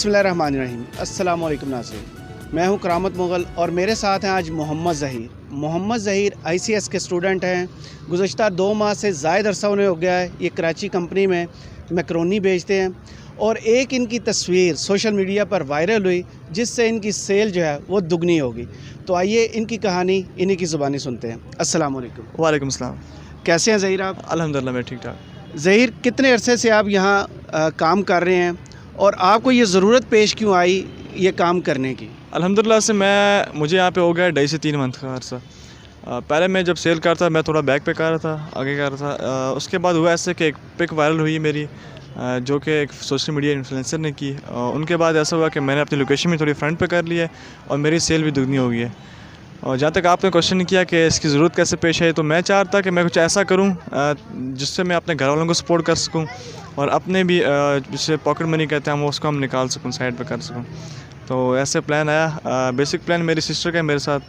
बिस्मिल्लाहिर्रहमानिर्रहीम। अस्सलाम वालेकुम नाज़रीन, मैं हूं करामत मुग़ल और मेरे साथ हैं आज मोहम्मद ज़हीर। मोहम्मद ज़हीर ICS के स्टूडेंट हैं। गुज़श्ता 2 माह से ज़ायद अरसा उन्हें हो गया है। ये कराची कंपनी में मैकरोनी बेचते हैं और एक इनकी तस्वीर सोशल मीडिया पर वायरल हुई जिससे इनकी सेल जो है वो दुगनी होगी। तो आइए इनकी कहानी इन्हीं की ज़ुबानी सुनते हैं। अस्सलाम वालेकुम। वालेकुम सलाम। कैसे हैं ज़हीर आप? अल्हम्दुलिल्लाह मैं ठीक ठाक। ज़हीर, कितने अरसे से आप यहाँ काम कर रहे हैं और आपको ये ज़रूरत पेश क्यों आई ये काम करने की? अल्हम्दुलिल्लाह से मुझे यहाँ पे हो गया 2.5 से 3 मंथ का अर्सा। पहले मैं जब सेल करता मैं थोड़ा बैक पे कर रहा था, आगे कर रहा था। उसके बाद हुआ ऐसे कि एक पिक वायरल हुई मेरी, जो कि एक सोशल मीडिया इन्फ्लुएंसर ने की। उनके बाद ऐसा हुआ कि मैंने अपनी लोकेशन भी थोड़ी फ्रंट पे कर ली है और मेरी सेल भी दुगनी हो गई है। और जहाँ तक आपने क्वेश्चन किया कि इसकी ज़रूरत कैसे पेश आई, तो मैं चाहता कि मैं कुछ ऐसा करूँ जिससे मैं अपने घर वालों को सपोर्ट कर सकूँ और अपने भी जिसे पॉकेट मनी कहते हैं उसको हम निकाल सकूँ, साइड पे कर सकूँ। तो ऐसे प्लान आया। बेसिक प्लान मेरी सिस्टर का है मेरे साथ,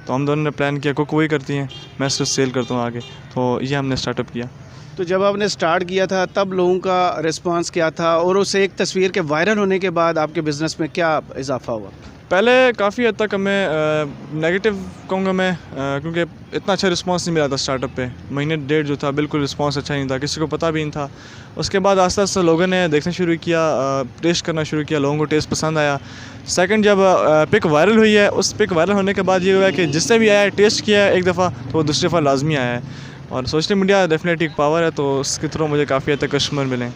तो हम दोनों ने प्लान किया। कुक वही करती हैं, मैं सिर्फ सेल करता हूँ आगे। तो ये हमने स्टार्टअप किया। तो जब आपने स्टार्ट किया था तब लोगों का रिस्पांस क्या था और उस एक तस्वीर के वायरल होने के बाद आपके बिज़नेस में क्या इजाफा हुआ? पहले काफ़ी हद तक हमें नेगेटिव कहूँगा मैं, क्योंकि इतना अच्छा रिस्पांस नहीं मिला था स्टार्टअप पे। महीने डेढ़ जो था बिल्कुल रिस्पांस अच्छा नहीं था, किसी को पता भी नहीं था। उसके बाद आस्ते आस्ते लोगों ने देखना शुरू किया, टेस्ट करना शुरू किया, लोगों को टेस्ट पसंद आया। सेकंड, जब पिक वायरल हुई है, उस पिक वायरल होने के बाद ये हुआ कि जिसने भी आया टेस्ट किया एक दफ़ा तो वो दूसरी दफ़ा लाजमी आया है। और सोशल मीडिया डेफिनेटली एक पावर है, तो उसके थ्रू मुझे काफ़ी हद तक कस्टमर मिले।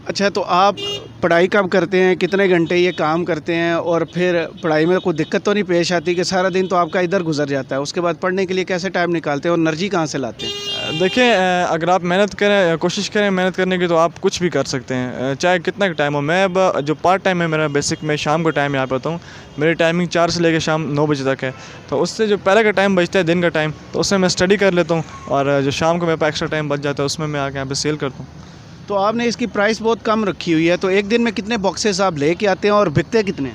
अच्छा, तो आप पढ़ाई कब करते हैं, कितने घंटे ये काम करते हैं और फिर पढ़ाई में कोई दिक्कत तो नहीं पेश आती कि सारा दिन तो आपका इधर गुजर जाता है? उसके बाद पढ़ने के लिए कैसे टाइम निकालते हैं और एनर्जी कहाँ से लाते हैं? देखिए, अगर आप मेहनत करें, कोशिश करें मेहनत करने की, तो आप कुछ भी कर सकते हैं, चाहे कितना टाइम हो। मैं अब जो पार्ट टाइम है मेरा बेसिक, मैं शाम को टाइम यहाँ पे होता हूँ। मेरी टाइमिंग 4 से लेकर शाम 9 बजे तक है। तो उससे जो पहले का टाइम बचता है, दिन का टाइम, तो उसमें मैं स्टडी कर लेता हूँ और जो शाम को मेरे पास एक्स्ट्रा टाइम बच जाता है उसमें मैं आके यहाँ पे सेल करता हूँ। तो आपने इसकी प्राइस बहुत कम रखी हुई है, तो एक दिन में कितने बॉक्सेस आप लेके आते हैं और बिकते कितने?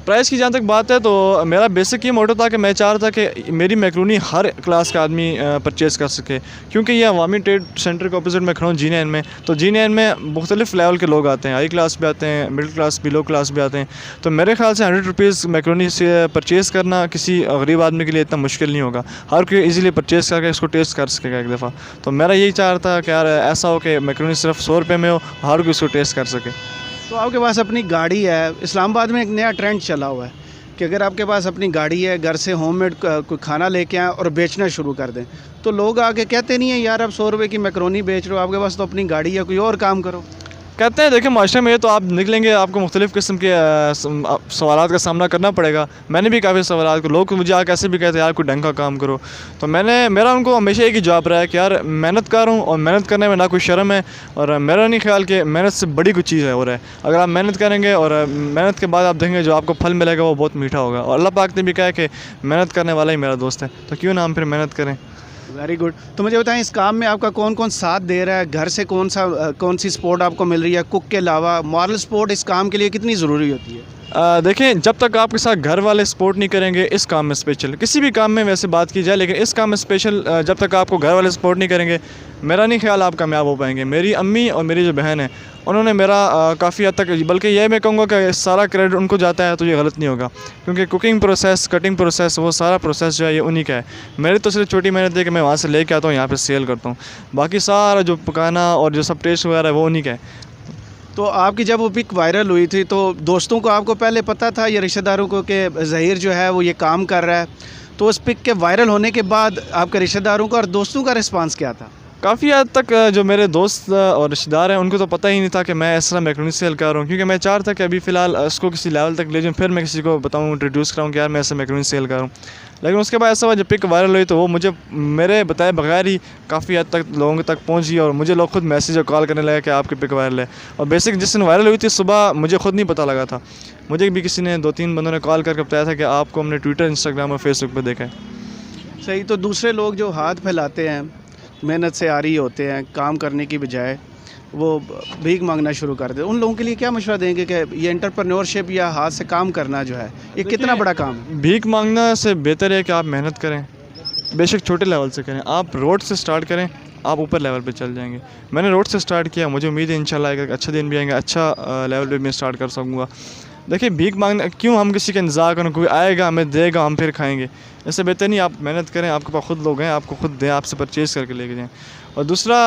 प्राइस की जहाँ तक बात है, तो मेरा बेसिक ये मोटो था कि मैं चाह रहा था कि मेरी मैक्रोनी हर क्लास का आदमी परचेज़ कर सके, क्योंकि ये अवामी ट्रेड सेंटर के ऑपोजिट में खड़ा हूँ G9 में। तो G9 में मुख्तलिफ़ लेवल के लोग आते हैं, हाई क्लास भी आते हैं, मिडिल क्लास भी, लो क्लास भी आते हैं। तो मेरे ख्याल से 100 रुपीज़ मैक्रोनी से परचेज़ करना किसी गरीब आदमी के लिए इतना मुश्किल नहीं होगा। हर कोई ईज़िली परचेज़ करके इसको टेस्ट कर सकेगा एक दफ़ा। तो मेरा यही चाह रहा था कि यार ऐसा हो कि मैक्रोनी सिर्फ 100 रुपये में हो, हर कोई इसको टेस्ट कर सके। तो आपके पास अपनी गाड़ी है। इस्लामाबाद में एक नया ट्रेंड चला हुआ है कि अगर आपके पास अपनी गाड़ी है, घर से होममेड कोई खाना लेके आएँ और बेचना शुरू कर दें, तो लोग आके कहते नहीं है यार आप 100 रुपये की मैक्रोनी बेच रहे हो, आपके पास तो अपनी गाड़ी है, कोई और काम करो। कहते हैं देखिए, माशरे में तो आप निकलेंगे, आपको मुख्तलिफ़ किस्म के सवालात का सामना करना पड़ेगा। मैंने भी काफ़ी सवालात को, लोग मुझे आके ऐसे भी कहते हैं यार कोई ढंग का काम करो। तो मेरा उनको हमेशा एक ही जवाब रहा है कि यार मेहनत कर रहा हूँ और मेहनत करने में ना कोई शर्म है, और मेरा नहीं ख्याल कि मेहनत से बड़ी कोई चीज़ है और है। अगर आप मेहनत करेंगे और मेहनत के बाद आप देखेंगे जो आपको फल मिलेगा वो बहुत मीठा होगा। और अल्लाह पाक ने भी कहा है कि मेहनत करने वाला ही मेरा दोस्त है, तो क्यों ना हम फिर मेहनत करें। Very good. तो मुझे बताएं, इस काम में आपका कौन कौन साथ दे रहा है? घर से कौन सी सपोर्ट आपको मिल रही है? कुक के अलावा मॉरल सपोर्ट इस काम के लिए कितनी ज़रूरी होती है? देखें, जब तक आपके साथ घर वाले सपोर्ट नहीं करेंगे, इस काम में स्पेशल, किसी भी काम में वैसे बात की जाए, लेकिन इस काम में स्पेशल जब तक आपको घर वाले सपोर्ट नहीं करेंगे, मेरा नहीं ख्याल आप कामयाब हो पाएंगे। मेरी अम्मी और मेरी जो बहन है उन्होंने मेरा काफ़ी हद तक, बल्कि यह मैं कहूँगा कि सारा क्रेडिट उनको जाता है, तो ये गलत नहीं होगा, क्योंकि कुकिंग प्रोसेस, कटिंग प्रोसेस, वो सारा प्रोसेस जो है ये उन्हीं का है। मेरी तो सिर्फ छोटी मेहनत है कि मैं वहाँ से लेके आता हूँ, यहाँ पे सेल करता हूँ। बाकी सारा जो पकाना और जो सब टेस्ट वगैरह है वो उन्हीं का है। तो आपकी जब वो पिक वायरल हुई थी तो दोस्तों को आपको पहले पता था, या रिश्तेदारों को, कि ज़हीर जो है वो ये काम कर रहा है? तो उस पिक के वायरल होने के बाद आपके रिश्तेदारों का और दोस्तों का रिस्पांस क्या था? काफ़ी हद तक जो मेरे दोस्त और रिश्तेदार हैं उनको तो पता ही नहीं था कि मैं इस तरह मैक्रोनी सेल कर रहा हूँ, क्योंकि मैं चाह रहा था कि अभी फ़िलहाल इसको किसी लेवल तक ले जाऊँ, फिर मैं किसी को बताऊँ, इंट्रोड्यूस कराऊँ कि यार मैं ऐसे मैक्रोनी सेल कर रहा हूँ। लेकिन उसके बाद ऐसा हुआ, जब पिक वायरल हुई तो वो मुझे मेरे बताए बगैर ही काफ़ी हद तक लोगों तक पहुँची और मुझे लोग खुद मैसेज और कॉल करने लगे कि आपकी पिक वायरल है। और बेसिक जिस दिन वायरल हुई थी सुबह मुझे खुद नहीं पता लगा था, मुझे भी किसी ने 2-3 बंदों ने कॉल करके बताया था कि आपको हमने ट्विटर, इंस्टाग्राम और फेसबुक पर देखा है। सही। तो दूसरे लोग जो हाथ फैलाते हैं, मेहनत से आरी होते हैं, काम करने की बजाय वो भीख मांगना शुरू कर दे, उन लोगों के लिए क्या मशवरा देंगे कि ये एंटरप्रेन्योरशिप या हाथ से काम करना जो है ये कितना बड़ा काम है? भीख मांगना से बेहतर है कि आप मेहनत करें, बेशक छोटे लेवल से करें। आप रोड से स्टार्ट करें, आप ऊपर लेवल पे चल जाएंगे। मैंने रोड से स्टार्ट किया, मुझे उम्मीद है इंशाल्लाह एक अच्छा दिन भी आएंगे, अच्छा लेवल पे मैं स्टार्ट कर सकूँगा। देखिए भीख मांगना क्यों, हम किसी का इंतज़ार करें, कोई आएगा हमें देगा हम फिर खाएंगे। इससे बेहतर नहीं आप मेहनत करें, आपके पास खुद लोग हैं, आपको खुद दें, आपसे परचेज़ करके लेके जाएँ। और दूसरा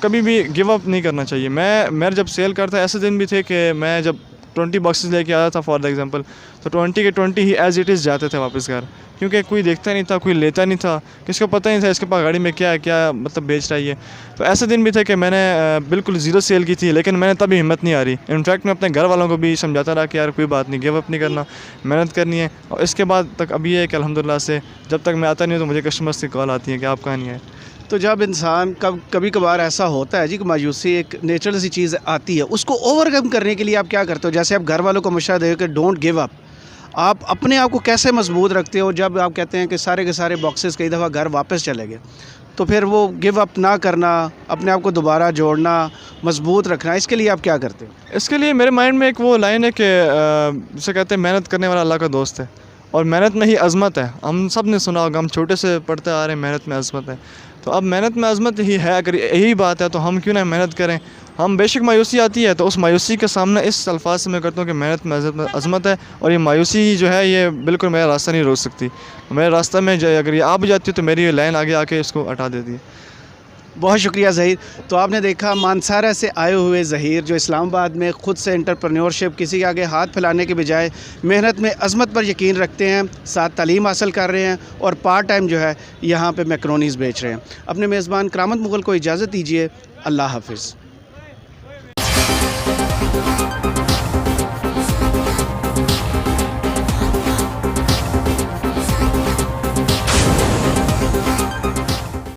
कभी भी गिव अप नहीं करना चाहिए। मैं जब सेल करता ऐसे दिन भी थे कि मैं जब 20 बॉक्सेस लेके आया था फॉर एग्जांपल, तो 20 के 20 ही एज़ इट इज़ जाते थे वापस घर, क्योंकि कोई देखता नहीं था, कोई लेता नहीं था, किसी को पता नहीं था इसके पास गाड़ी में क्या है, क्या मतलब बेच रहा है ये। तो ऐसे दिन भी थे कि मैंने बिल्कुल ज़ीरो सेल की थी, लेकिन मैंने तभी हिम्मत नहीं आ रही। इनफैक्ट मैं अपने घर वालों को भी समझाता रहा कि यार कोई बात नहीं, गिव अप नहीं करना, मेहनत करनी है। और इसके बाद तक अभी ये है कि अल्हम्दुलिल्लाह से जब तक मैं आता नहीं हूँ तो मुझे कस्टमर्स की कॉल आती है कि आप कहाँ नहीं आए। तो जब इंसान कभी कभार ऐसा होता है जी कि मायूसी एक नेचुरल सी चीज़ आती है, उसको ओवरकम करने के लिए आप क्या करते हो? जैसे आप घर वालों को मशवरा दे कि डोंट गिव अप, आप अपने आप को कैसे मजबूत रखते हो जब आप कहते हैं कि सारे के सारे बॉक्सेस कई दफ़ा घर वापस चले गए? तो फिर वो गिव अप ना करना, अपने आप को दोबारा जोड़ना, मजबूत रखना, इसके लिए आप क्या करते हो? इसके लिए मेरे माइंड में एक वो लाइन है कि जिसे कहते हैं मेहनत करने वाला अल्लाह का दोस्त है, और मेहनत में ही अज़मत है। हम सब ने सुना होगा, हम छोटे से पढ़ते आ रहे हैं मेहनत में अज़मत है। तो अब मेहनत में अज़मत ही है, अगर यही बात है तो हम क्यों ना मेहनत करें। हम बेशक मायूसी आती है तो उस मायूसी का सामना इस अल्फाज से मैं करता हूँ कि मेहनत में अज़मत है, और ये मायूसी जो है ये बिल्कुल मेरा रास्ता नहीं रोक सकती। मेरे रास्ते में जो अगर ये आ भी जाती है तो मेरी ये लाइन आगे आके इसको हटा देती है। बहुत शुक्रिया ज़हीर। तो आपने देखा मानसारा से आए हुए ज़हीर जो इस्लामाबाद में ख़ुद से एंटरप्रेन्योरशिप, किसी के आगे हाथ फैलाने के बजाय मेहनत में अज़मत पर यकीन रखते हैं, साथ तालीम हासिल कर रहे हैं और पार्ट टाइम जो है यहाँ पे मैक्रोनीज़ बेच रहे हैं। अपने मेज़बान करामत मुग़ल को इजाज़त दीजिए। अल्लाह हाफ़िज़।